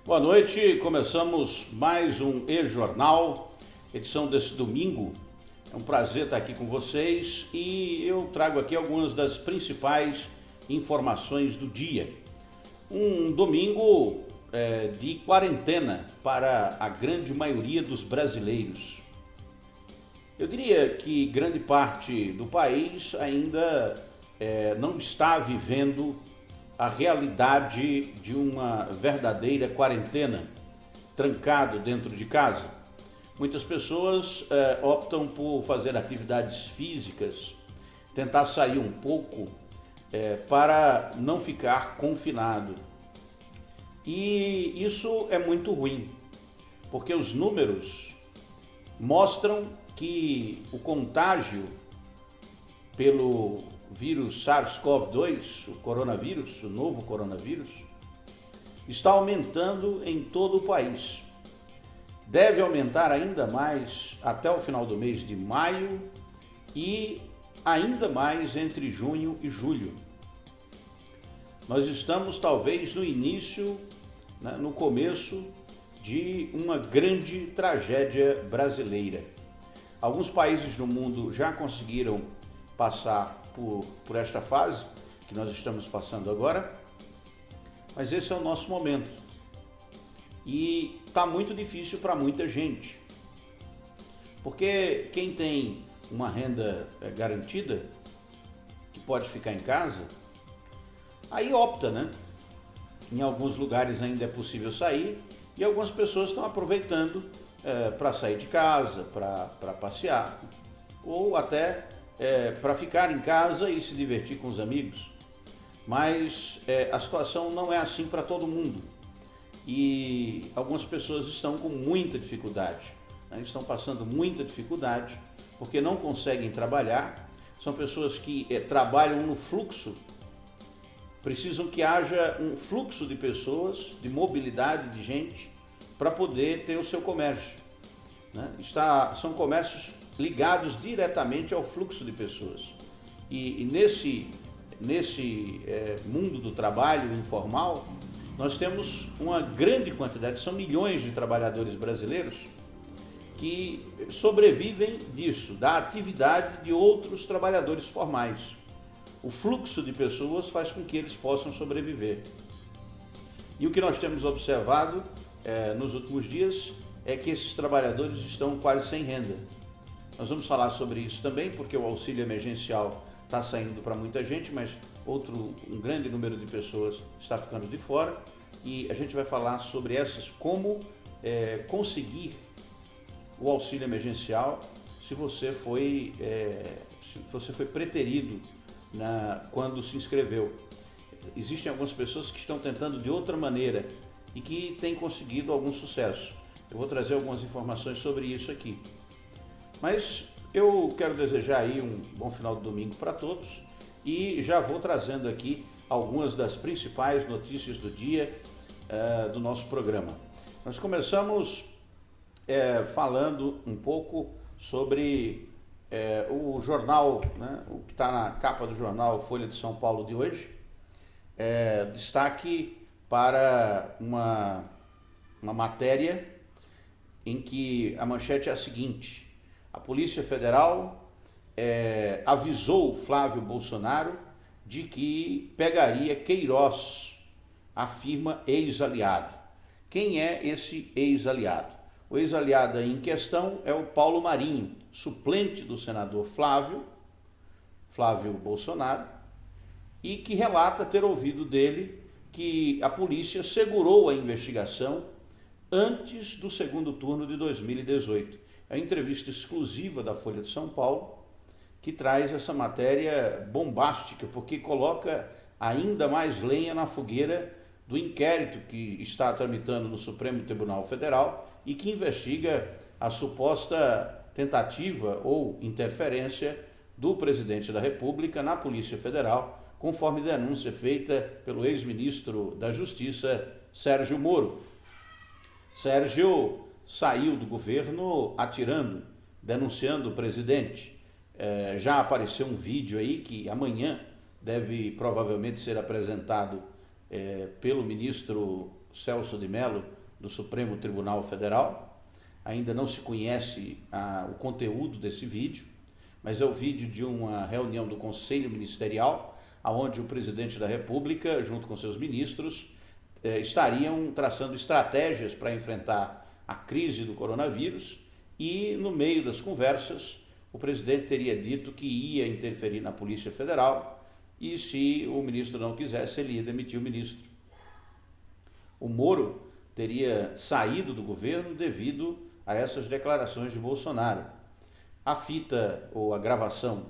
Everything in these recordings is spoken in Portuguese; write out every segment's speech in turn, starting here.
Boa noite, começamos mais um E-Jornal, edição desse domingo. É um prazer estar aqui com vocês e eu trago aqui algumas das principais informações do dia. Um domingo de quarentena para a grande maioria dos brasileiros. Eu diria que grande parte do país ainda não está vivendo a realidade de uma verdadeira quarentena, trancado dentro de casa. Muitas pessoas optam por fazer atividades físicas, tentar sair um pouco para não ficar confinado. E isso é muito ruim, porque os números mostram que o contágio pelo vírus SARS-CoV-2, o coronavírus, o novo coronavírus, está aumentando em todo o país. Deve aumentar ainda mais até o final do mês de maio e ainda mais entre junho e julho. Nós estamos talvez no início, no começo de uma grande tragédia brasileira. Alguns países do mundo já conseguiram passar por esta fase que nós estamos passando agora, mas esse é o nosso momento e está muito difícil para muita gente, porque quem tem uma renda garantida, que pode ficar em casa, aí opta, né? Em alguns lugares ainda é possível sair e algumas pessoas estão aproveitando para sair de casa, para passear ou até para ficar em casa e se divertir com os amigos. Mas a situação não é assim para todo mundo e algumas pessoas estão com muita dificuldade, né? Estão passando muita dificuldade porque não conseguem trabalhar. São pessoas que trabalham no fluxo, precisam que haja um fluxo de pessoas, de mobilidade de gente para poder ter o seu comércio, né? São comércios ligados diretamente ao fluxo de pessoas. E nesse mundo do trabalho informal, nós temos uma grande quantidade, são milhões de trabalhadores brasileiros que sobrevivem disso, da atividade de outros trabalhadores formais. O fluxo de pessoas faz com que eles possam sobreviver. E o que nós temos observado nos últimos dias é que esses trabalhadores estão quase sem renda. Nós vamos falar sobre isso também, porque o auxílio emergencial está saindo para muita gente, mas um grande número de pessoas está ficando de fora. E a gente vai falar sobre como conseguir o auxílio emergencial se você foi preterido quando se inscreveu. Existem algumas pessoas que estão tentando de outra maneira e que têm conseguido algum sucesso. Eu vou trazer algumas informações sobre isso aqui. Mas eu quero desejar aí um bom final de domingo para todos e já vou trazendo aqui algumas das principais notícias do dia do nosso programa. Nós começamos falando um pouco sobre o jornal, né, o que está na capa do jornal Folha de São Paulo de hoje. Destaque para uma matéria em que a manchete é a seguinte: a Polícia Federal avisou Flávio Bolsonaro de que pegaria Queiroz, afirma ex-aliado. Quem é esse ex-aliado? O ex-aliado aí em questão é o Paulo Marinho, suplente do senador Flávio Bolsonaro, e que relata ter ouvido dele que a polícia segurou a investigação antes do segundo turno de 2018. É uma entrevista exclusiva da Folha de São Paulo que traz essa matéria bombástica, porque coloca ainda mais lenha na fogueira do inquérito que está tramitando no Supremo Tribunal Federal e que investiga a suposta tentativa ou interferência do presidente da República na Polícia Federal, conforme denúncia feita pelo ex-ministro da Justiça, Sérgio Moro. Sérgio saiu do governo atirando, denunciando o presidente. Já apareceu um vídeo aí que amanhã deve provavelmente ser apresentado pelo ministro Celso de Mello, do Supremo Tribunal Federal. Ainda não se conhece o conteúdo desse vídeo, mas é o vídeo de uma reunião do Conselho Ministerial, onde o presidente da República, junto com seus ministros, estariam traçando estratégias para enfrentar a crise do coronavírus, e no meio das conversas o presidente teria dito que ia interferir na Polícia Federal e, se o ministro não quisesse, ele ia demitir o ministro. O Moro teria saído do governo devido a essas declarações de Bolsonaro. A fita ou a gravação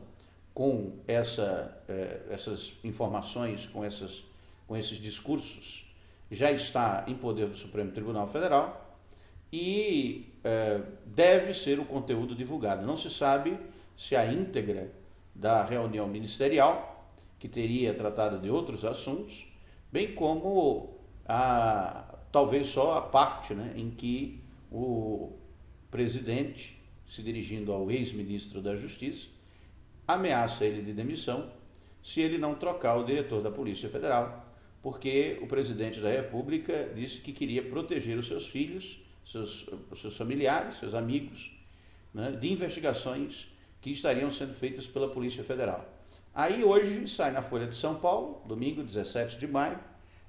com essas informações, com esses discursos, já está em poder do Supremo Tribunal Federal e deve ser o conteúdo divulgado. Não se sabe se a íntegra da reunião ministerial, que teria tratado de outros assuntos, bem como talvez só a parte, né, em que o presidente, se dirigindo ao ex-ministro da Justiça, ameaça ele de demissão se ele não trocar o diretor da Polícia Federal, porque o presidente da República disse que queria proteger os seus filhos, seus familiares, seus amigos, né, de investigações que estariam sendo feitas pela Polícia Federal. Aí hoje sai na Folha de São Paulo, domingo 17 de maio,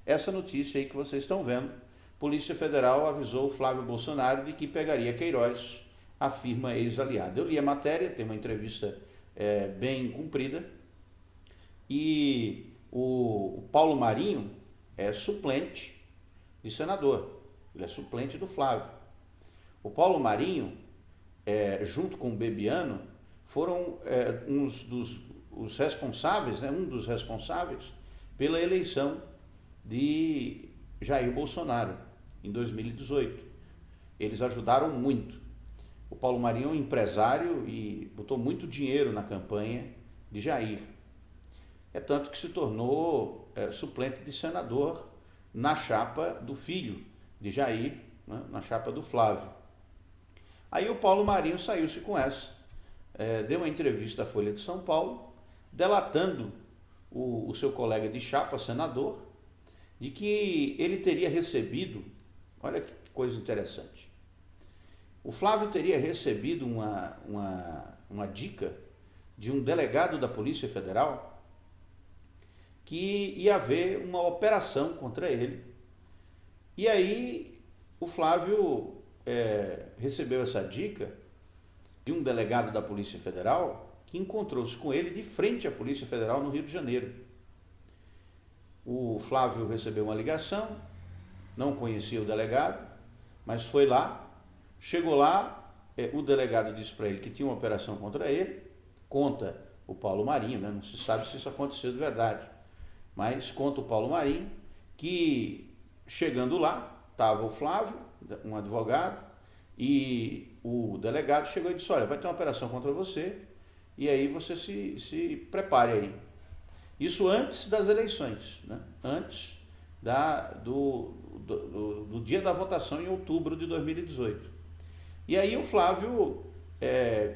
essa notícia aí que vocês estão vendo. Polícia Federal avisou Flávio Bolsonaro de que pegaria Queiroz, afirma ex-aliado. Eu li a matéria, tem uma entrevista bem comprida, e o Paulo Marinho é suplente de senador, ele é suplente do Flávio. O Paulo Marinho, junto com o Bebiano, foram os responsáveis, né, um dos responsáveis pela eleição de Jair Bolsonaro em 2018. Eles ajudaram muito. O Paulo Marinho é um empresário e botou muito dinheiro na campanha de Jair. É tanto que se tornou suplente de senador na chapa do filho de Jair, né, na chapa do Flávio. Aí o Paulo Marinho saiu-se com essa. Deu uma entrevista à Folha de São Paulo, delatando o seu colega de chapa, senador, de que ele teria recebido, olha que coisa interessante, o Flávio teria recebido uma dica de um delegado da Polícia Federal que ia haver uma operação contra ele. E aí o Flávio recebeu essa dica de um delegado da Polícia Federal que encontrou-se com ele de frente à Polícia Federal no Rio de Janeiro. O Flávio recebeu uma ligação, não conhecia o delegado, mas foi lá, chegou lá, o delegado disse para ele que tinha uma operação contra ele, conta o Paulo Marinho, né? Não se sabe se isso aconteceu de verdade, mas conta o Paulo Marinho que, chegando lá, estava o Flávio, um advogado, e o delegado chegou e disse: olha, vai ter uma operação contra você, e aí você se prepare aí. Isso antes das eleições, né? Antes do dia da votação, em outubro de 2018. E aí o Flávio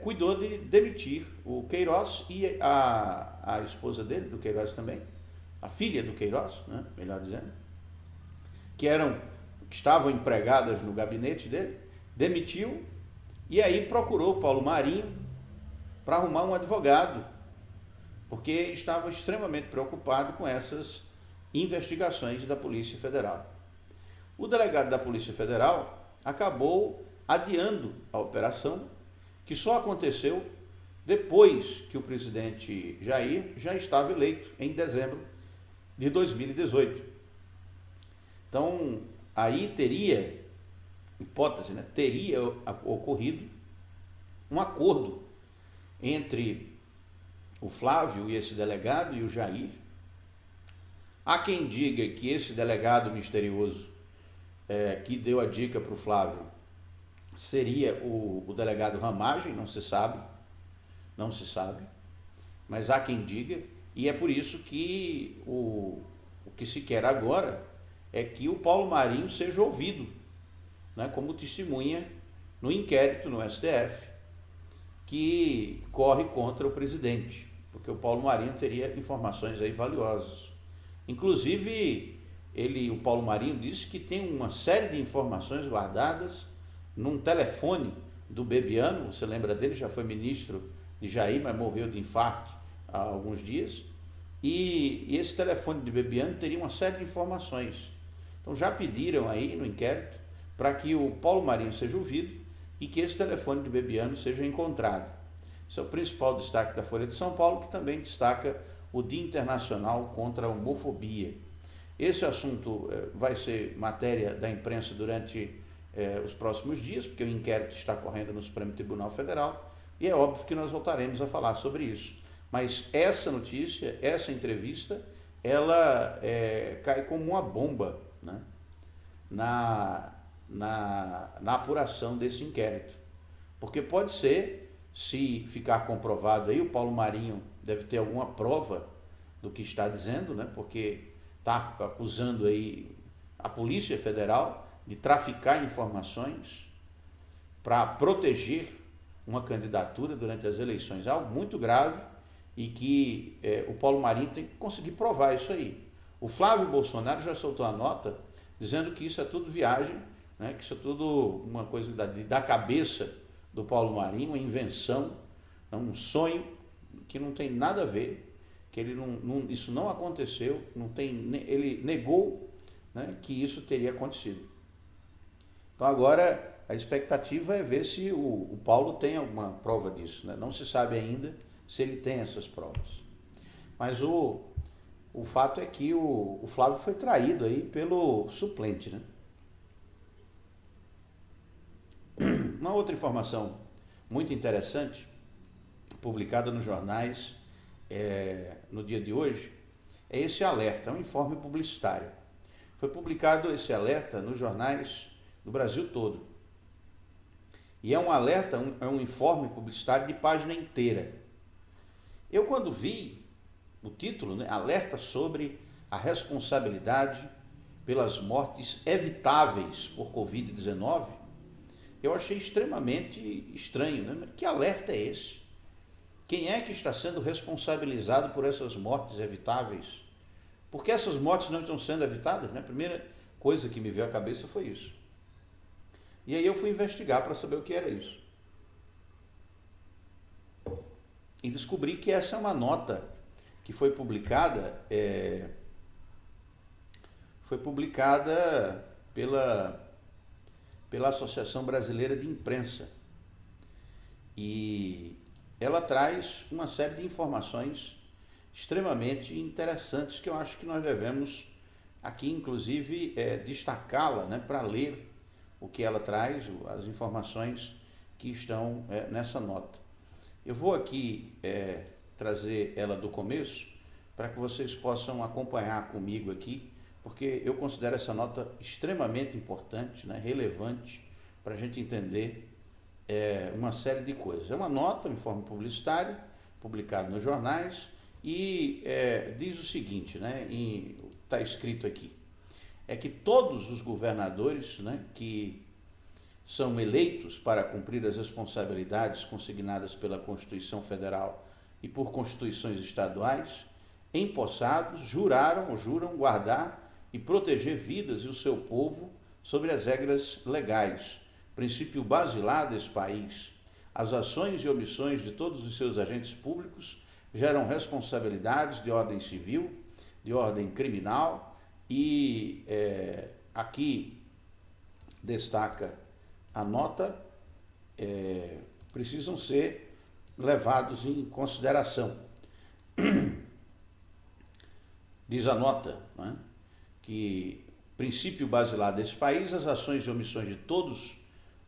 cuidou de demitir o Queiroz e a esposa dele, do Queiroz também, a filha do Queiroz, né? Melhor dizendo, que estavam empregadas no gabinete dele, demitiu, e aí procurou o Paulo Marinho para arrumar um advogado, porque estava extremamente preocupado com essas investigações da Polícia Federal. O delegado da Polícia Federal acabou adiando a operação, que só aconteceu depois que o presidente Jair já estava eleito, em dezembro de 2018. Então, aí teria, hipótese, né, teria ocorrido um acordo entre o Flávio e esse delegado e o Jair. Há quem diga que esse delegado misterioso que deu a dica para o Flávio seria o delegado Ramagem, não se sabe, mas há quem diga, e é por isso que o que se quer agora é que o Paulo Marinho seja ouvido, né, como testemunha no inquérito no STF que corre contra o presidente, porque o Paulo Marinho teria informações aí valiosas. Inclusive, o Paulo Marinho, disse que tem uma série de informações guardadas num telefone do Bebiano. Você lembra dele? Já foi ministro de Jair, mas morreu de infarto há alguns dias. E esse telefone de Bebiano teria uma série de informações. Então já pediram aí no inquérito para que o Paulo Marinho seja ouvido e que esse telefone de Bebiano seja encontrado. Esse é o principal destaque da Folha de São Paulo, que também destaca o Dia Internacional contra a Homofobia. Esse assunto vai ser matéria da imprensa durante os próximos dias, porque o inquérito está correndo no Supremo Tribunal Federal, e é óbvio que nós voltaremos a falar sobre isso. Mas essa notícia, essa entrevista, ela cai como uma bomba, né, na apuração desse inquérito. Porque pode ser, se ficar comprovado aí, o Paulo Marinho deve ter alguma prova do que está dizendo, né, porque está acusando aí a Polícia Federal de traficar informações para proteger uma candidatura durante as eleições. É algo muito grave e que o Paulo Marinho tem que conseguir provar isso aí. O Flávio Bolsonaro já soltou a nota dizendo que isso é tudo viagem, né, que isso é tudo uma coisa da cabeça do Paulo Marinho, uma invenção, um sonho que não tem nada a ver, que isso não aconteceu, ele negou, né, que isso teria acontecido. Então agora a expectativa é ver se o Paulo tem alguma prova disso, né? Não se sabe ainda se ele tem essas provas. Mas o fato é que o Flávio foi traído aí pelo suplente, né? Uma outra informação muito interessante, publicada nos jornais no dia de hoje, é esse alerta, é um informe publicitário. Foi publicado esse alerta nos jornais do Brasil todo. E é um alerta, é um informe publicitário de página inteira. Eu, quando vi o título, né, alerta sobre a responsabilidade pelas mortes evitáveis por Covid-19, eu achei extremamente estranho, né? Que alerta é esse? Quem é que está sendo responsabilizado por essas mortes evitáveis? Por que essas mortes não estão sendo evitadas, né? A primeira coisa que me veio à cabeça foi isso. E aí eu fui investigar para saber o que era isso. E descobri que essa é uma nota que foi publicada pela Associação Brasileira de Imprensa. E ela traz uma série de informações extremamente interessantes que eu acho que nós devemos aqui, inclusive, destacá-la, né, para ler o que ela traz, as informações que estão nessa nota. Eu vou aqui trazer ela do começo para que vocês possam acompanhar comigo aqui, porque eu considero essa nota extremamente importante, né, relevante, para a gente entender uma série de coisas. É uma nota, um informe publicitário, publicado nos jornais, e diz o seguinte, né, está escrito aqui, é que todos os governadores, né, que são eleitos para cumprir as responsabilidades consignadas pela Constituição Federal e por constituições estaduais, empossados, juraram ou juram guardar e proteger vidas e o seu povo sobre as regras legais, princípio basilar desse país. As ações e omissões de todos os seus agentes públicos geram responsabilidades de ordem civil, de ordem criminal, e aqui destaca a nota, precisam ser levados em consideração. Diz a nota, né, que princípio basilar desse país, as ações e omissões de todos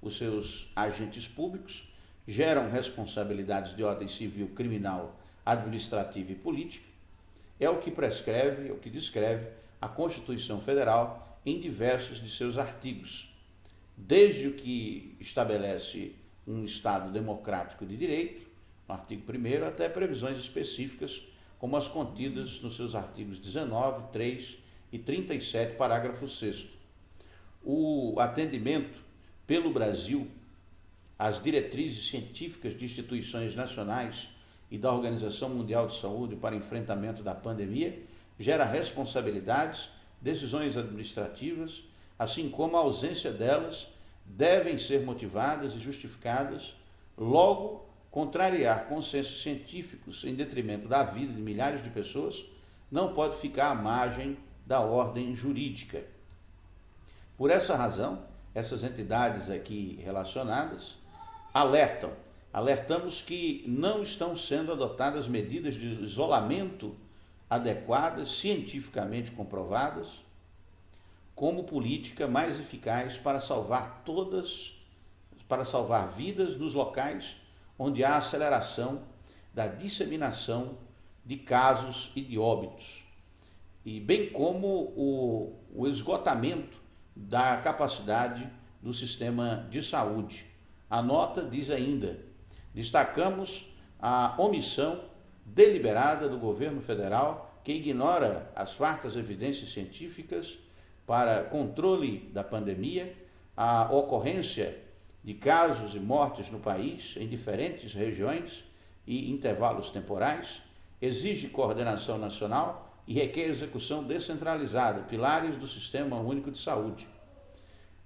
os seus agentes públicos geram responsabilidades de ordem civil, criminal, administrativa e política. É o que prescreve, é o que descreve a Constituição Federal em diversos de seus artigos, desde o que estabelece um Estado democrático de direito, no artigo 1º, até previsões específicas, como as contidas nos seus artigos 19, 3 e 37, parágrafo 6º. O atendimento pelo Brasil às diretrizes científicas de instituições nacionais e da Organização Mundial de Saúde para enfrentamento da pandemia gera responsabilidades decisões administrativas, assim como a ausência delas, devem ser motivadas e justificadas, logo contrariar consensos científicos em detrimento da vida de milhares de pessoas não pode ficar à margem da ordem jurídica. Por essa razão, essas entidades aqui relacionadas alertamos que não estão sendo adotadas medidas de isolamento adequadas, cientificamente comprovadas, como política mais eficaz para salvar vidas nos locais onde há aceleração da disseminação de casos e de óbitos, e bem como o esgotamento da capacidade do sistema de saúde. A nota diz ainda: destacamos a omissão deliberada do governo federal, que ignora as fartas evidências científicas para controle da pandemia, a ocorrência de casos e mortes no país em diferentes regiões e intervalos temporais, exige coordenação nacional e requer execução descentralizada, pilares do Sistema Único de Saúde.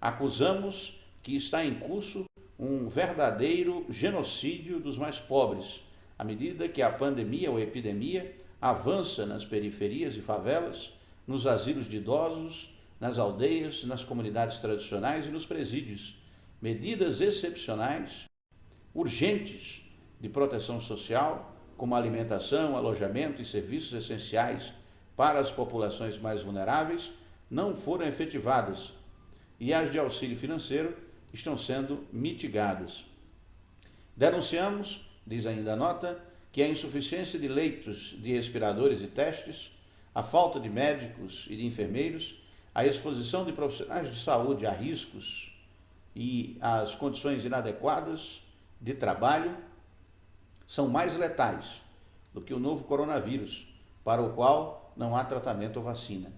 Acusamos que está em curso um verdadeiro genocídio dos mais pobres, à medida que a pandemia ou epidemia avança nas periferias e favelas, nos asilos de idosos, nas aldeias, nas comunidades tradicionais e nos presídios. Medidas excepcionais, urgentes de proteção social, como alimentação, alojamento e serviços essenciais para as populações mais vulneráveis, não foram efetivadas, e as de auxílio financeiro estão sendo mitigadas. Denunciamos, diz ainda a nota, que a insuficiência de leitos de respiradores e testes, a falta de médicos e de enfermeiros, a exposição de profissionais de saúde a riscos e as condições inadequadas de trabalho são mais letais do que o novo coronavírus, para o qual não há tratamento ou vacina.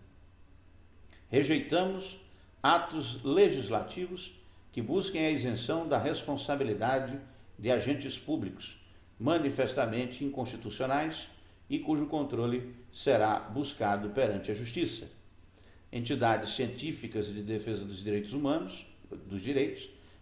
Rejeitamos atos legislativos que busquem a isenção da responsabilidade de agentes públicos, manifestamente inconstitucionais e cujo controle será buscado perante a Justiça. Entidades científicas de defesa dos direitos humanos,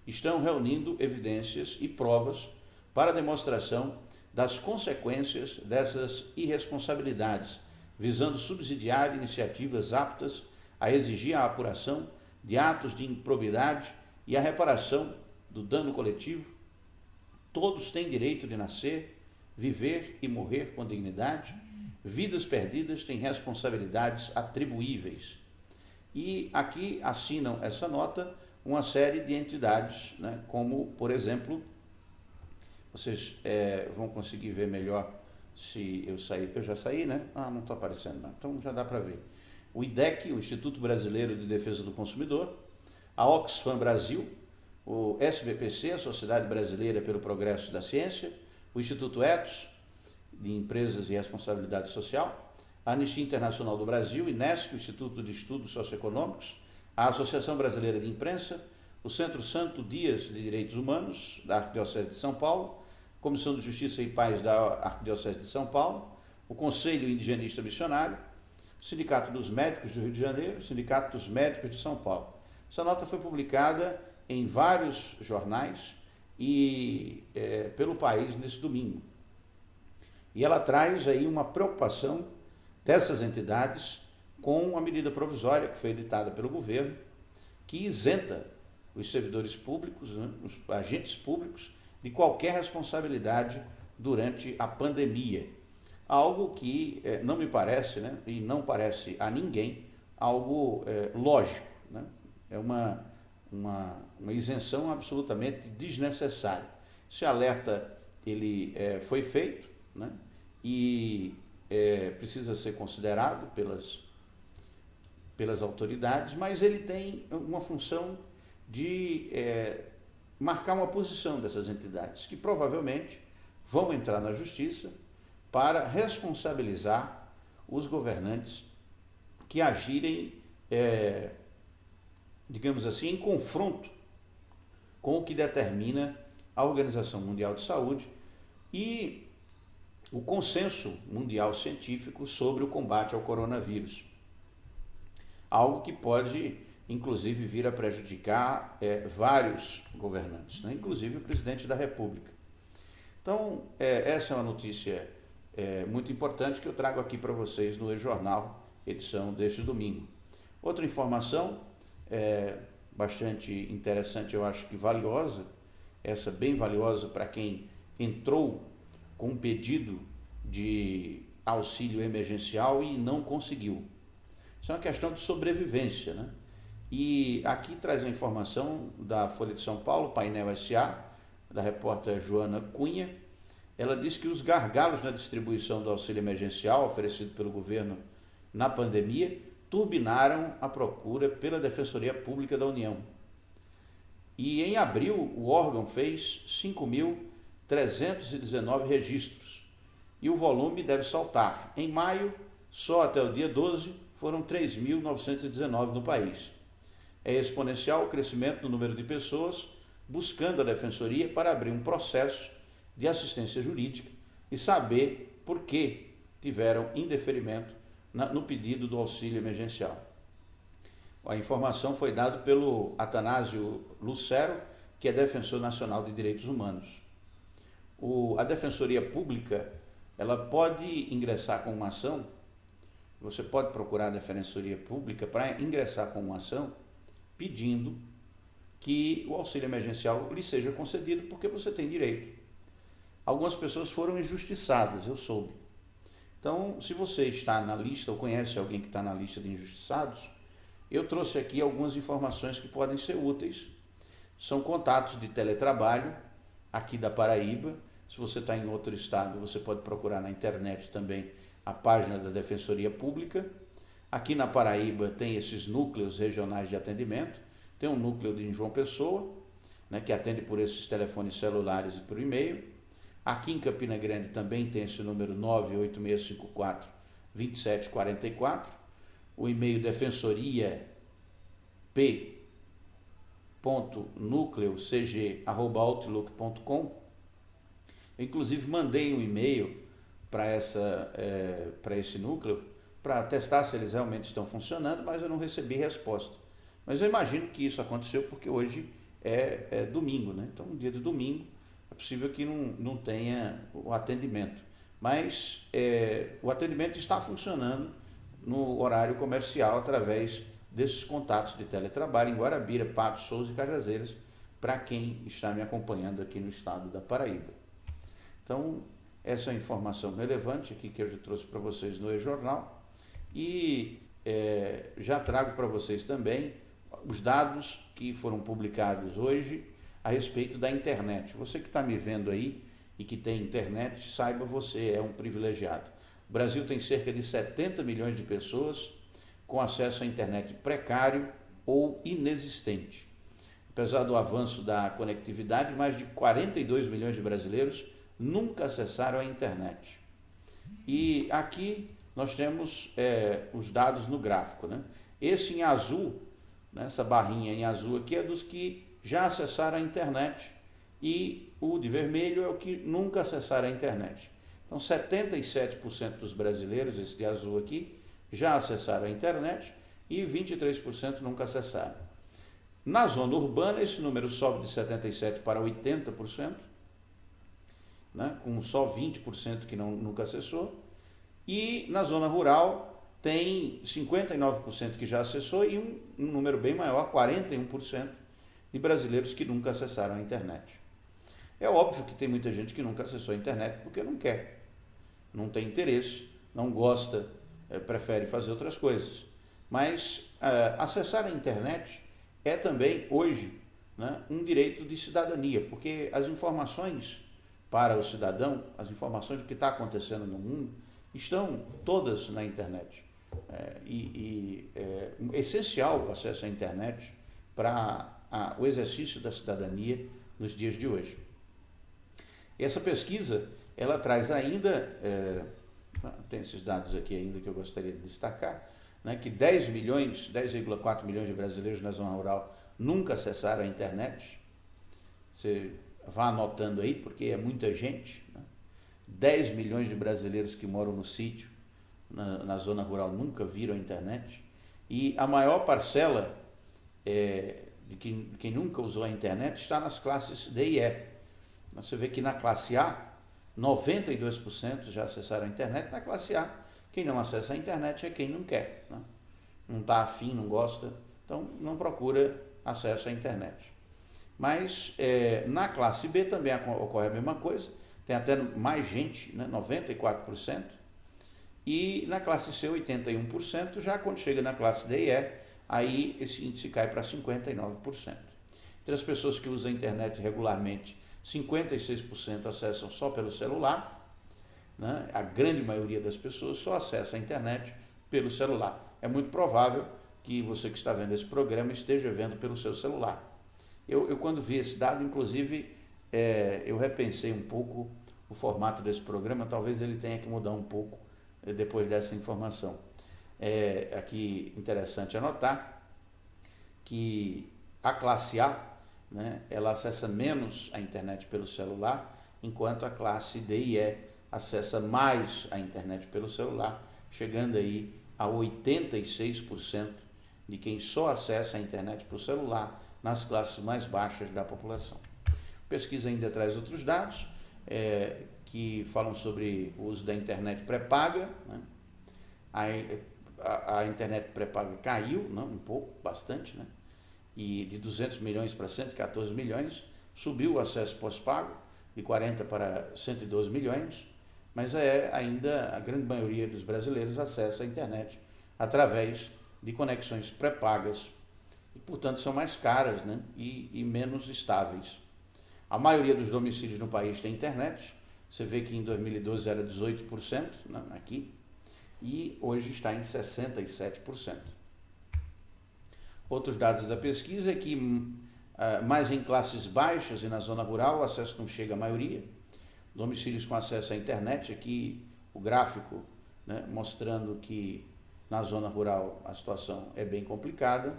estão reunindo evidências e provas para a demonstração das consequências dessas irresponsabilidades, visando subsidiar iniciativas aptas a exigir a apuração de atos de improbidade e a reparação do dano coletivo. Todos têm direito de nascer, viver e morrer com dignidade. Vidas perdidas têm responsabilidades atribuíveis. E aqui assinam essa nota uma série de entidades, né, como, por exemplo, vocês vão conseguir ver melhor se eu sair. Eu já saí, né? Não está aparecendo, não. Então já dá para ver. O IDEC, o Instituto Brasileiro de Defesa do Consumidor, a Oxfam Brasil, o SBPC, a Sociedade Brasileira pelo Progresso da Ciência, o Instituto Ethos, de Empresas e Responsabilidade Social, a Anistia Internacional do Brasil, INESC, o Instituto de Estudos Socioeconômicos, a Associação Brasileira de Imprensa, o Centro Santo Dias de Direitos Humanos, da Arquidiocese de São Paulo, Comissão de Justiça e Paz da Arquidiocese de São Paulo, o Conselho Indigenista Missionário, o Sindicato dos Médicos do Rio de Janeiro, o Sindicato dos Médicos de São Paulo. Essa nota foi publicada em vários jornais e pelo país nesse domingo. E ela traz aí uma preocupação dessas entidades com a medida provisória que foi editada pelo governo, que isenta os servidores públicos, né, os agentes públicos, de qualquer responsabilidade durante a pandemia. Algo que não me parece, né, e não parece a ninguém, algo lógico, né? É uma isenção absolutamente desnecessária. Esse alerta ele foi feito, né, e precisa ser considerado pelas autoridades, mas ele tem uma função de marcar uma posição dessas entidades, que provavelmente vão entrar na justiça para responsabilizar os governantes que agirem, digamos assim, em confronto com o que determina a Organização Mundial de Saúde e o consenso mundial científico sobre o combate ao coronavírus. algo que pode, inclusive, vir a prejudicar vários governantes, né? Inclusive o presidente da República. Então, essa é uma notícia muito importante que eu trago aqui para vocês no E-Jornal, edição deste domingo. Outra informação bastante interessante, eu acho que valiosa, essa bem valiosa para quem entrou com um pedido de auxílio emergencial e não conseguiu. Isso é uma questão de sobrevivência, né? E aqui traz a informação da Folha de São Paulo, Painel SA, da repórter Joana Cunha. Ela diz que os gargalos na distribuição do auxílio emergencial oferecido pelo governo na pandemia turbinaram a procura pela Defensoria Pública da União. E em abril, o órgão fez 5.319 registros e o volume deve saltar. Em maio, só até o dia 12, foram 3.919 no país. É exponencial o crescimento do número de pessoas buscando a Defensoria para abrir um processo de assistência jurídica e saber por que tiveram indeferimento no pedido do auxílio emergencial. A informação foi dada pelo Atanásio Lucero, que é defensor nacional de direitos humanos. A Defensoria Pública, ela pode ingressar com uma ação, você pode procurar a Defensoria Pública para ingressar com uma ação pedindo que o auxílio emergencial lhe seja concedido porque você tem direito. Algumas pessoas foram injustiçadas, eu soube. Então, se você está na lista ou conhece alguém que está na lista de injustiçados, eu trouxe aqui algumas informações que podem ser úteis. São contatos de teletrabalho aqui da Paraíba. Se você está em outro estado, você pode procurar na internet também a página da Defensoria Pública. Aqui na Paraíba tem esses núcleos regionais de atendimento. Tem um núcleo de João Pessoa, né, que atende por esses telefones celulares e por e-mail. Aqui em Campina Grande também tem esse número 98654-2744. O e-mail defensoria.p.nucleocg@outlook.com. Eu, inclusive, mandei um e-mail para esse núcleo para testar se eles realmente estão funcionando, mas eu não recebi resposta. Mas eu imagino que isso aconteceu porque hoje é domingo, né? Então, um dia de domingo, é possível que não tenha o atendimento. Mas o atendimento está funcionando no horário comercial através desses contatos de teletrabalho em Guarabira, Patos, Souza e Cajazeiras, para quem está me acompanhando aqui no estado da Paraíba. Então, essa é a informação relevante aqui que eu já trouxe para vocês no E-Jornal e já trago para vocês também os dados que foram publicados hoje a respeito da internet. Você que está me vendo aí e que tem internet, saiba, você é um privilegiado. O Brasil tem cerca de 70 milhões de pessoas com acesso à internet precário ou inexistente. Apesar do avanço da conectividade, mais de 42 milhões de brasileiros nunca acessaram a internet. E aqui nós temos os dados no gráfico, né? Esse em azul, né, essa barrinha em azul aqui é dos que já acessaram a internet e o de vermelho é o que nunca acessaram a internet. Então 77% dos brasileiros, esse de azul aqui, já acessaram a internet e 23% nunca acessaram. Na zona urbana esse número sobe de 77% para 80%, né, com só 20% que nunca acessou, e na zona rural tem 59% que já acessou e um número bem maior, 41%, de brasileiros que nunca acessaram a internet. É óbvio que tem muita gente que nunca acessou a internet porque não quer, não tem interesse, não gosta, prefere fazer outras coisas. Mas acessar a internet é também, hoje, né, um direito de cidadania, porque as informações para o cidadão, as informações do que está acontecendo no mundo, estão todas na internet. É essencial o acesso à internet para o exercício da cidadania nos dias de hoje. Essa pesquisa, ela traz ainda, tem esses dados aqui ainda que eu gostaria de destacar, né, que 10,4 milhões de brasileiros na zona rural nunca acessaram a internet. Você vá anotando aí, porque é muita gente, né? 10 milhões de brasileiros que moram no sítio, na zona rural, nunca viram a internet. E a maior parcela de quem nunca usou a internet está nas classes D e E. Você vê que na classe A, 92% já acessaram a internet. Na classe A, quem não acessa a internet é quem não quer, né? Não está afim, não gosta, então não procura acesso à internet. Mas na classe B também ocorre a mesma coisa, tem até mais gente, né? 94%, e na classe C 81%, já quando chega na classe D e E, aí esse índice cai para 59%. Entre as pessoas que usam a internet regularmente, 56% acessam só pelo celular, né? A grande maioria das pessoas só acessa a internet pelo celular. É muito provável que você que está vendo esse programa esteja vendo pelo seu celular. Eu quando vi esse dado, inclusive, eu repensei um pouco o formato desse programa, talvez ele tenha que mudar um pouco depois dessa informação. Aqui interessante anotar que a classe A, né, ela acessa menos a internet pelo celular, enquanto a classe D e E acessa mais a internet pelo celular, chegando aí a 86% de quem só acessa a internet pelo celular nas classes mais baixas da população. A pesquisa ainda traz outros dados que falam sobre o uso da internet pré-paga, né? A internet pré-paga caiu, né, um pouco, bastante, né? E de 200 milhões para 114 milhões, subiu o acesso pós-pago de 40 para 112 milhões, mas ainda a grande maioria dos brasileiros acessa a internet através de conexões pré-pagas e, portanto, são mais caras, né, e menos estáveis. A maioria dos domicílios no país tem internet, você vê que em 2012 era 18%, né, aqui, e hoje está em 67%. Outros dados da pesquisa é que mais em classes baixas e na zona rural o acesso não chega à maioria. Domicílios com acesso à internet, aqui o gráfico, né, mostrando que na zona rural a situação é bem complicada,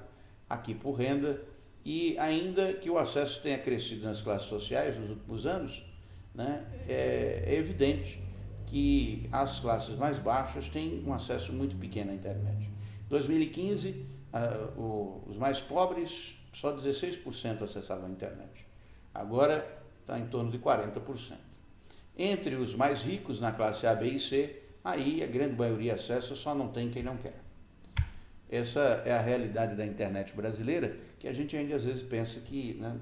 aqui por renda, e ainda que o acesso tenha crescido nas classes sociais nos últimos anos, né, é evidente que as classes mais baixas têm um acesso muito pequeno à internet. Em 2015, os mais pobres, só 16% acessavam a internet. Agora está em torno de 40%. Entre os mais ricos, na classe A, B e C, aí a grande maioria acessa, só não tem quem não quer. Essa é a realidade da internet brasileira, que a gente ainda às vezes pensa que, né,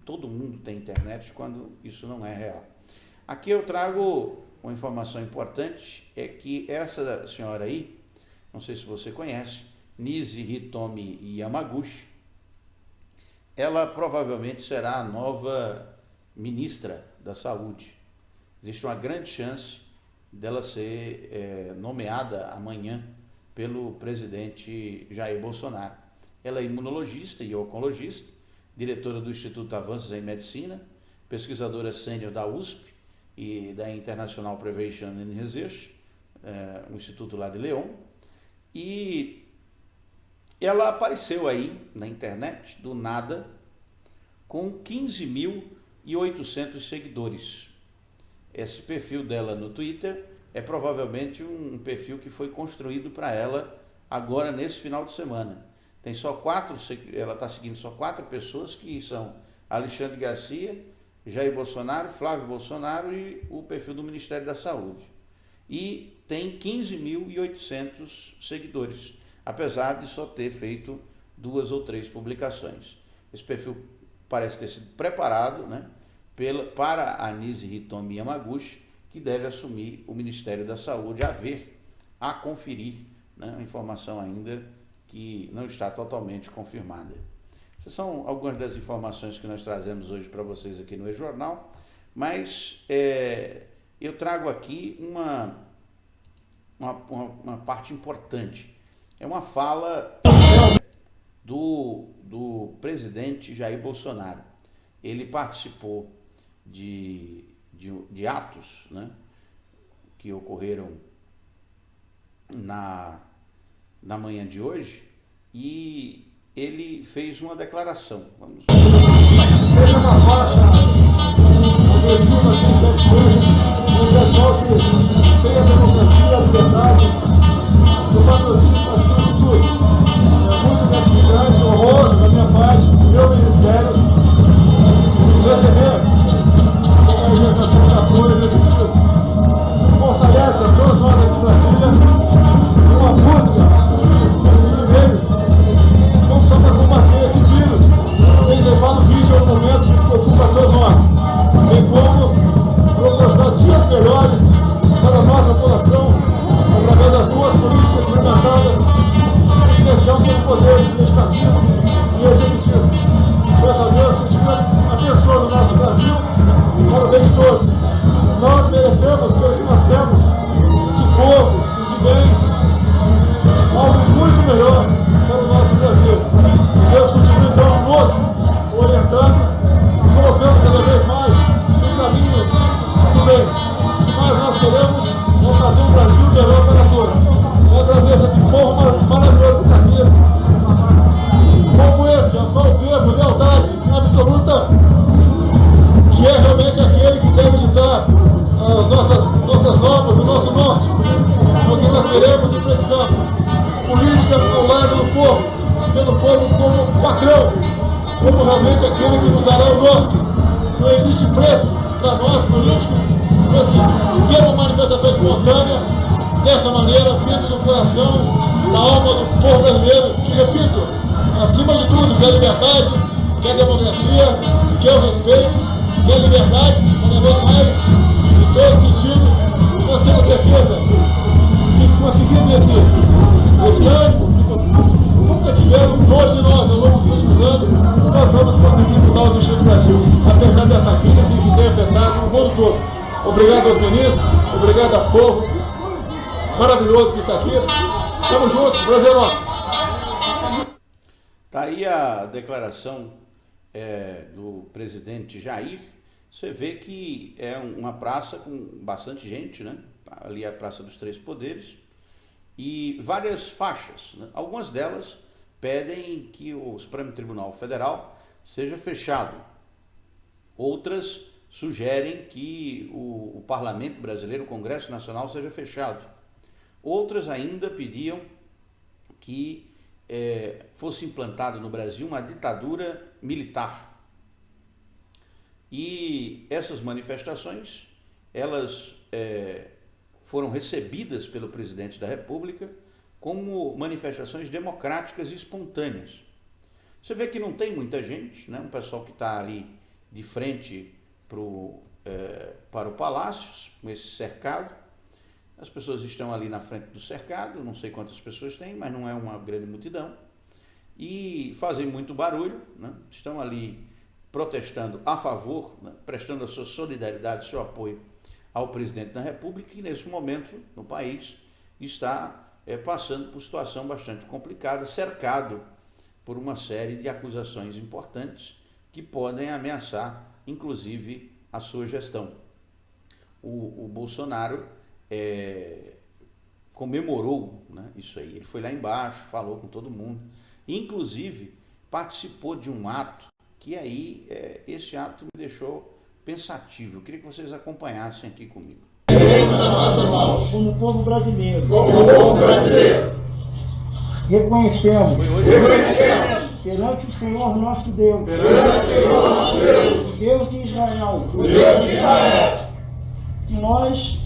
todo mundo tem internet, quando isso não é real. Aqui eu trago uma informação importante, é que essa senhora aí, não sei se você conhece, Nise Hitomi Yamaguchi, ela provavelmente será a nova ministra da Saúde. Existe uma grande chance dela ser nomeada amanhã pelo presidente Jair Bolsonaro. Ela é imunologista e oncologista, diretora do Instituto Avanços em Medicina, pesquisadora sênior da USP e da International Prevention and Research, um instituto lá de León, e ela apareceu aí na internet, do nada, com 15.800 seguidores. Esse perfil dela no Twitter é provavelmente um perfil que foi construído para ela agora nesse final de semana. Tem só ela está seguindo só 4 pessoas, que são Alexandre Garcia, Jair Bolsonaro, Flávio Bolsonaro e o perfil do Ministério da Saúde. E tem 15.800 seguidores, apesar de só ter feito 2 ou 3 publicações. Esse perfil parece ter sido preparado, né, para a Nise Hitomi Yamaguchi, que deve assumir o Ministério da Saúde, a conferir, né, uma informação ainda que não está totalmente confirmada. Essas são algumas das informações que nós trazemos hoje para vocês aqui no E-Jornal, mas eu trago aqui uma parte importante. É uma fala do presidente Jair Bolsonaro. Ele participou de atos, né, que ocorreram na manhã de hoje, e ele fez uma declaração. Vamos ver. Seja uma faixa agressiva, assim, um pessoal que tem a democracia, a liberdade, do patrocínio para cima de tudo. absoluta que é realmente aquele que deve ditar as nossas normas, o nosso norte, o que nós queremos e precisamos. Política ao lado do povo, tendo o povo como patrão, como realmente aquele que nos dará o norte. Não existe preço para nós, políticos, ter uma manifestação espontânea dessa maneira, vindo do coração, da alma do povo brasileiro, que, repito, acima de tudo, quer liberdade, quer democracia, quer o respeito, quer liberdade, cada vez mais, em todos os sentidos. Nós temos certeza que conseguimos esse ano, que nunca tivemos, longe de nós, ao longo dos últimos anos, nós vamos conseguir mudar o destino do Brasil, apesar dessa crise que tem afetado o mundo todo. Obrigado aos ministros, obrigado ao povo maravilhoso que está aqui. Estamos juntos, Brasil nosso. Está aí a declaração do presidente Jair. Você vê que é uma praça com bastante gente, né? Ali é a Praça dos Três Poderes, e várias faixas, né? Algumas delas pedem que o Supremo Tribunal Federal seja fechado. Outras sugerem que o Parlamento Brasileiro, o Congresso Nacional, seja fechado. Outras ainda pediam que fosse implantada no Brasil uma ditadura militar. E essas manifestações, elas foram recebidas pelo presidente da República como manifestações democráticas e espontâneas. Você vê que não tem muita gente, né? Um pessoal que está ali de frente para o Palácio, com esse cercado. As pessoas estão ali na frente do cercado, não sei quantas pessoas tem, mas não é uma grande multidão. E fazem muito barulho, né? Estão ali protestando a favor, né? Prestando a sua solidariedade, seu apoio ao presidente da República, que nesse momento no país está passando por situação bastante complicada, cercado por uma série de acusações importantes que podem ameaçar, inclusive, a sua gestão. O Bolsonaro comemorou, né, isso aí. Ele foi lá embaixo, falou com todo mundo, inclusive participou de um ato que aí, esse ato me deixou pensativo. Eu queria que vocês acompanhassem aqui comigo. Como povo brasileiro, Reconhecemos perante o Senhor nosso Deus, Deus de Israel, que nós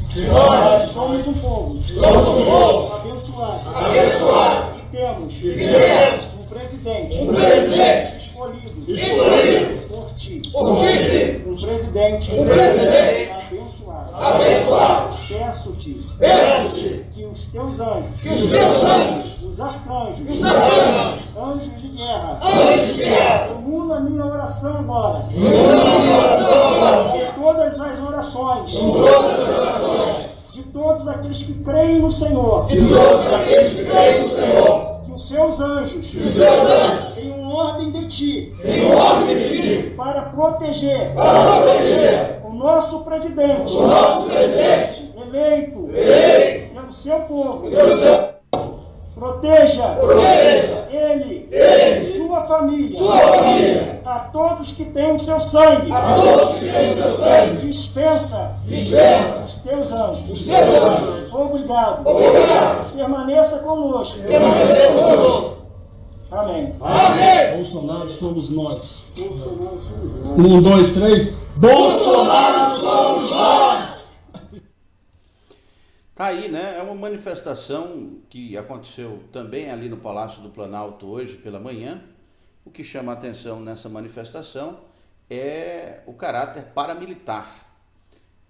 somos um povo abençoado e temos um presidente escolhido por ti, um presidente abençoado. Peço-te que os teus anjos, os arcanjos, anjos de guerra, comuna a minha oração agora, e todas as orações de todos aqueles que creem no Senhor, que os seus anjos tenham ordem de ti, para proteger o nosso presidente, eleito pelo seu povo. Proteja ele e sua família, a todos que têm o seu sangue, dispensa os teus anjos. Obrigado. Permaneça conosco. Amém. Bolsonaro somos nós. 1, 2, 3. Bolsonaro somos nós! Tá aí, né? É uma manifestação que aconteceu também ali no Palácio do Planalto hoje pela manhã. O que chama a atenção nessa manifestação é o caráter paramilitar.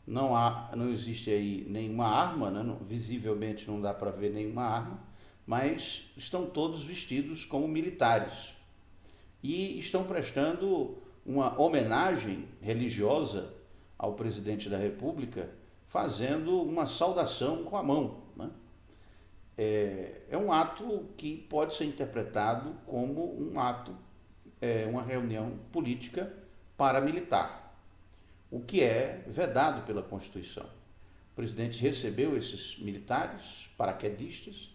Não existe aí nenhuma arma, né? Visivelmente não dá para ver nenhuma arma, mas estão todos vestidos como militares e estão prestando uma homenagem religiosa ao presidente da República, fazendo uma saudação com a mão, né? É um ato que pode ser interpretado como um ato, uma reunião política paramilitar, o que é vedado pela Constituição. O presidente recebeu esses militares paraquedistas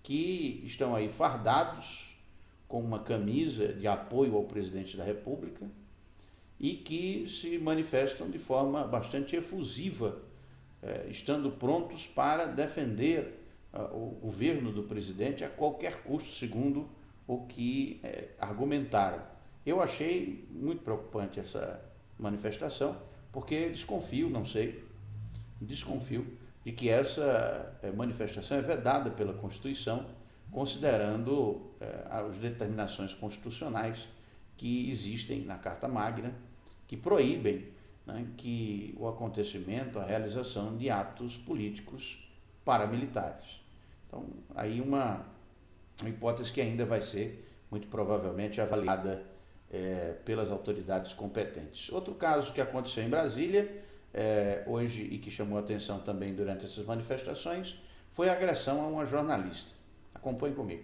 que estão aí fardados com uma camisa de apoio ao presidente da República e que se manifestam de forma bastante efusiva, estando prontos para defender o governo do presidente a qualquer custo, segundo o que argumentaram. Eu achei muito preocupante essa manifestação, porque desconfio de que essa manifestação é vedada pela Constituição, considerando as determinações constitucionais que existem na Carta Magna, que proíbem, né, que o acontecimento, a realização de atos políticos paramilitares. Então, aí uma hipótese que ainda vai ser, muito provavelmente, avaliada pelas autoridades competentes. Outro caso que aconteceu em Brasília, hoje, e que chamou a atenção também durante essas manifestações, foi a agressão a uma jornalista. Acompanhe comigo.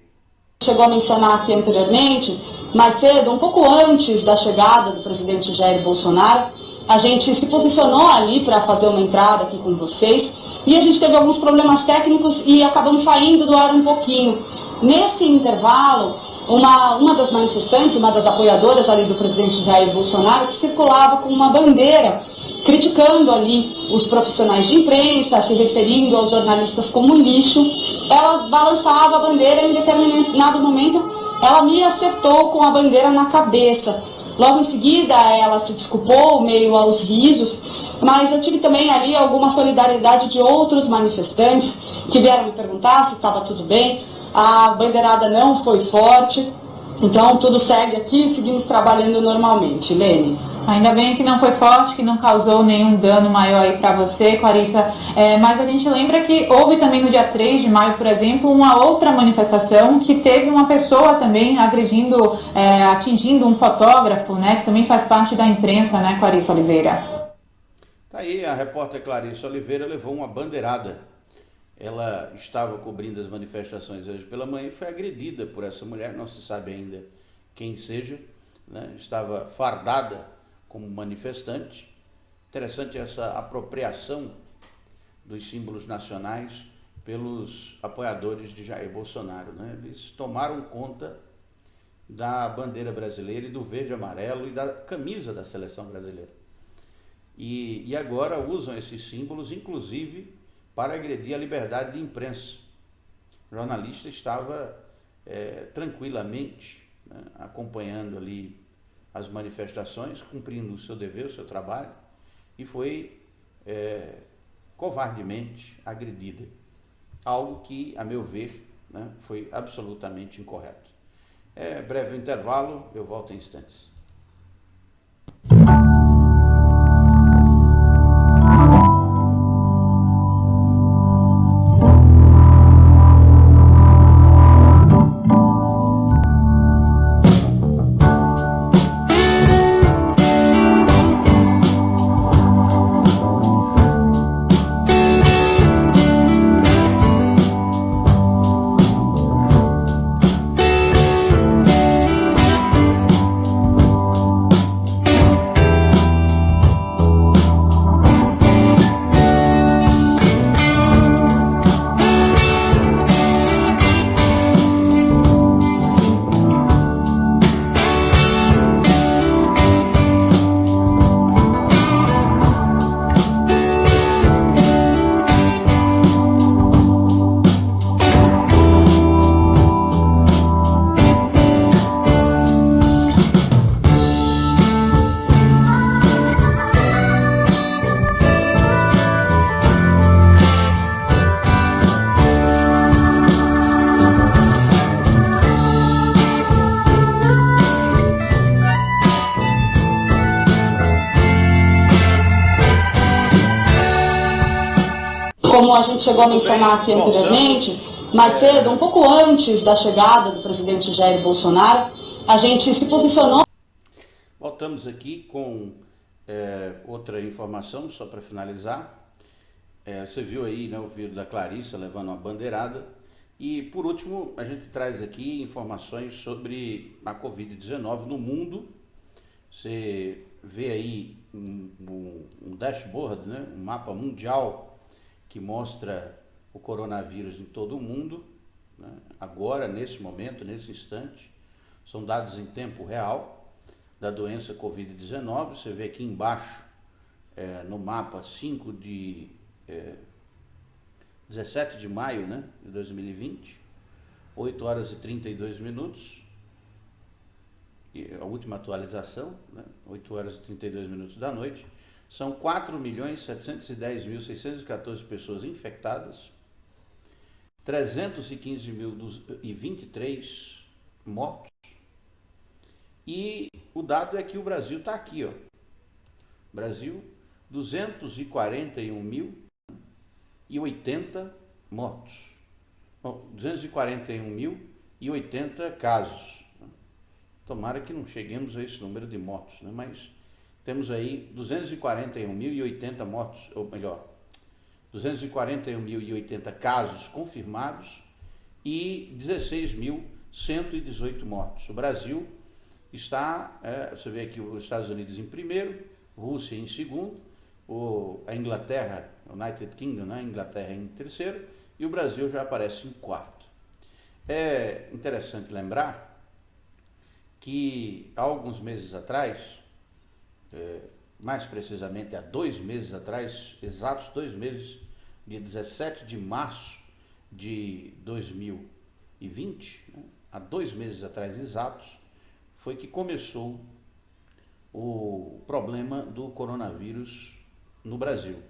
Chegou a mencionar aqui anteriormente, mais cedo, um pouco antes da chegada do presidente Jair Bolsonaro, a gente se posicionou ali para fazer uma entrada aqui com vocês e a gente teve alguns problemas técnicos e acabamos saindo do ar um pouquinho. Nesse intervalo, uma das manifestantes, uma das apoiadoras ali do presidente Jair Bolsonaro, que circulava com uma bandeira criticando ali os profissionais de imprensa, se referindo aos jornalistas como lixo, ela balançava a bandeira e em determinado momento ela me acertou com a bandeira na cabeça. Logo em seguida ela se desculpou, meio aos risos, mas eu tive também ali alguma solidariedade de outros manifestantes que vieram me perguntar se estava tudo bem. A bandeirada não foi forte, então tudo segue aqui, seguimos trabalhando normalmente. Lene. Ainda bem que não foi forte, que não causou nenhum dano maior aí para você, Clarissa. Mas a gente lembra que houve também no dia 3 de maio, por exemplo, uma outra manifestação que teve uma pessoa também agredindo, atingindo um fotógrafo, né, que também faz parte da imprensa, né, Clarissa Oliveira? Tá aí, a repórter Clarissa Oliveira levou uma bandeirada. Ela estava cobrindo as manifestações hoje pela manhã e foi agredida por essa mulher, não se sabe ainda quem seja, né? Estava fardada como manifestante. Interessante essa apropriação dos símbolos nacionais pelos apoiadores de Jair Bolsonaro, né? Eles tomaram conta da bandeira brasileira e do verde e amarelo e da camisa da seleção brasileira. E agora usam esses símbolos, inclusive, para agredir a liberdade de imprensa. O jornalista estava tranquilamente, né, acompanhando ali as manifestações, cumprindo o seu dever, o seu trabalho, e foi covardemente agredida. Algo que, a meu ver, né, foi absolutamente incorreto. Breve intervalo, eu volto em instantes. Como a gente chegou a mencionar aqui anteriormente, mais cedo, um pouco antes da chegada do presidente Jair Bolsonaro, a gente se posicionou. Voltamos aqui com outra informação, só para finalizar. Você viu aí, né, o vídeo da Clarissa levando uma bandeirada. E, por último, a gente traz aqui informações sobre a Covid-19 no mundo. Você vê aí um dashboard, né, um mapa mundial que mostra o coronavírus em todo o mundo, né? Agora, nesse momento, nesse instante, são dados em tempo real. da doença Covid-19. Você vê aqui embaixo, no mapa, 17 de maio, né, de 2020, 8 horas e 32 minutos, e a última atualização, né, 8 horas e 32 minutos da noite, são 4.710.614 pessoas infectadas, 315.023 mortos, e o dado é que o Brasil está aqui, ó. Brasil, 241.080 mortos. Bom, 241.080 casos. Tomara que não cheguemos a esse número de mortos, né? Mas temos aí 241.080 mortos, ou melhor, 241.080 casos confirmados e 16.118 mortos. O Brasil está, você vê aqui os Estados Unidos em primeiro, Rússia em segundo, a Inglaterra, United Kingdom, né? Inglaterra em terceiro, e o Brasil já aparece em quarto. É interessante lembrar que há alguns meses atrás, mais precisamente há 2 meses atrás, exatos 2 meses, dia 17 de março de 2020, né? Há 2 meses atrás exatos, foi que começou o problema do coronavírus no Brasil.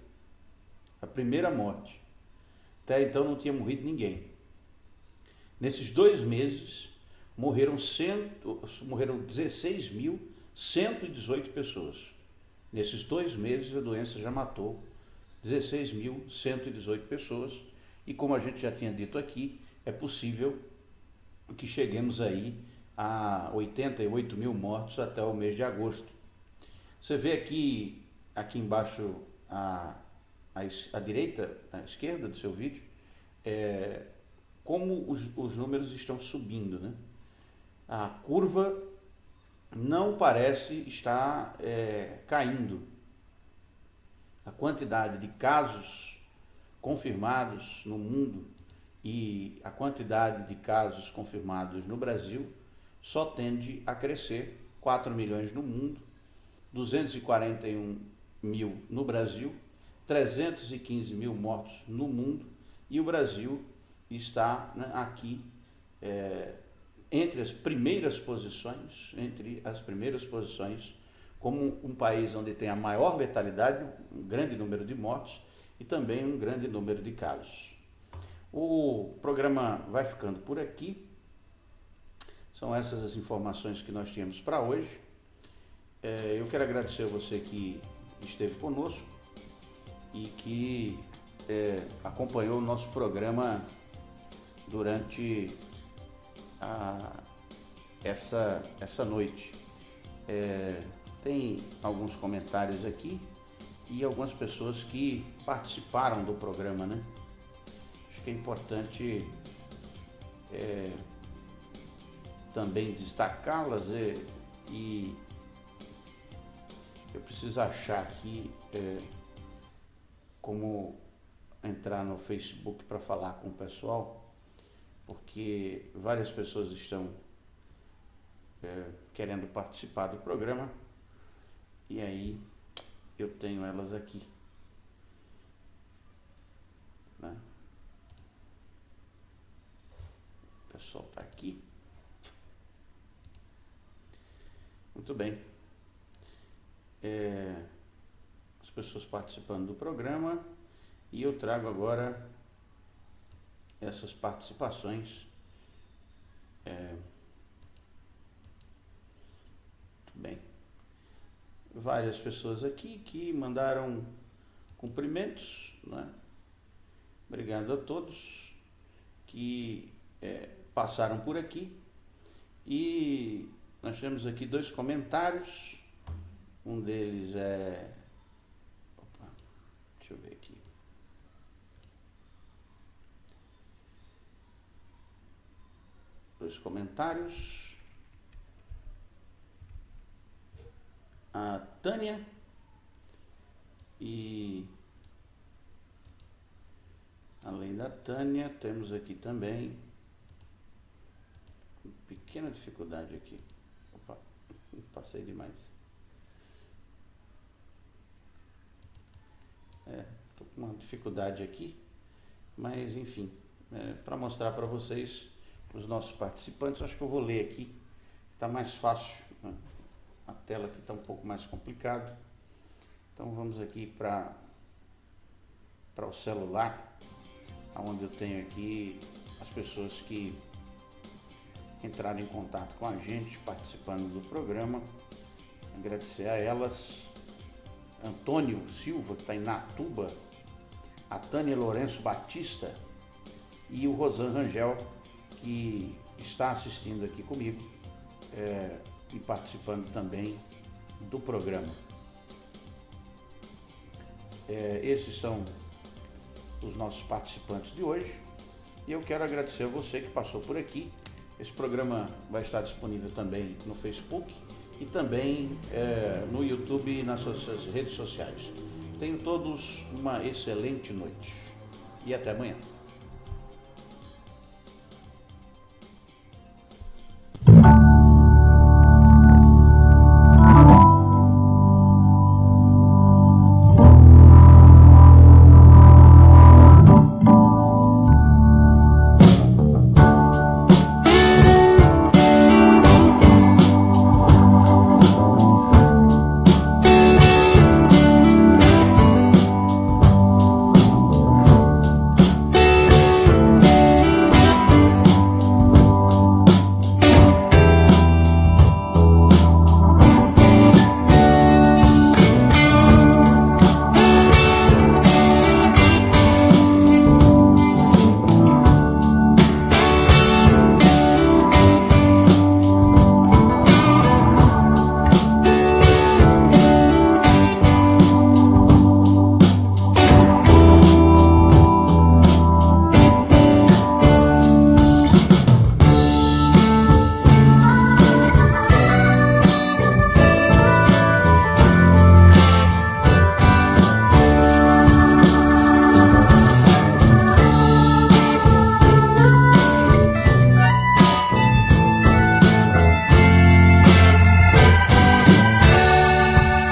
A primeira morte. Até então não tinha morrido ninguém. Nesses 2 meses, morreram 16.118 pessoas. Nesses 2 meses, a doença já matou 16.118 pessoas. E como a gente já tinha dito aqui, é possível que cheguemos aí a 88 mil mortos até o mês de agosto. Você vê aqui embaixo, à direita, à esquerda do seu vídeo, como os números estão subindo, né? A curva não parece estar caindo. A quantidade de casos confirmados no mundo e a quantidade de casos confirmados no Brasil só tende a crescer. 4 milhões no mundo, 241 mil no Brasil, 315 mil mortos no mundo, e o Brasil está, né, aqui entre as primeiras posições, como um país onde tem a maior letalidade, um grande número de mortos e também um grande número de casos. O programa vai ficando por aqui. São essas as informações que nós tínhamos para hoje. Eu quero agradecer a você que esteve conosco e que acompanhou o nosso programa durante essa noite. Tem alguns comentários aqui e algumas pessoas que participaram do programa, né? Acho que é importante também destacá-las, e eu preciso achar aqui como entrar no Facebook para falar com o pessoal, porque várias pessoas estão querendo participar do programa, e aí eu tenho elas aqui, né? O pessoal está aqui. Muito bem. As pessoas participando do programa, e eu trago agora essas participações. Muito bem. Várias pessoas aqui que mandaram cumprimentos, né? Obrigado a todos que passaram por aqui. E nós temos aqui 2 comentários. Um deles deixa eu ver aqui. Dois comentários. A Tânia e, além da Tânia, temos aqui também pequena dificuldade aqui. Opa. Passei demais. Estou com uma dificuldade aqui, mas enfim, para mostrar para vocês, os nossos participantes, acho que eu vou ler aqui, está mais fácil, né? A tela aqui está um pouco mais complicado. Então vamos aqui para o celular, onde eu tenho aqui as pessoas que entraram em contato com a gente, participando do programa. Agradecer a elas. Antônio Silva, que está em Natuba, a Tânia Lourenço Batista e o Rosan Rangel, que está assistindo aqui comigo e participando também do programa. Esses são os nossos participantes de hoje e eu quero agradecer a você que passou por aqui. Esse programa vai estar disponível também no Facebook e também no YouTube e nas suas redes sociais. Tenham todos uma excelente noite e até amanhã.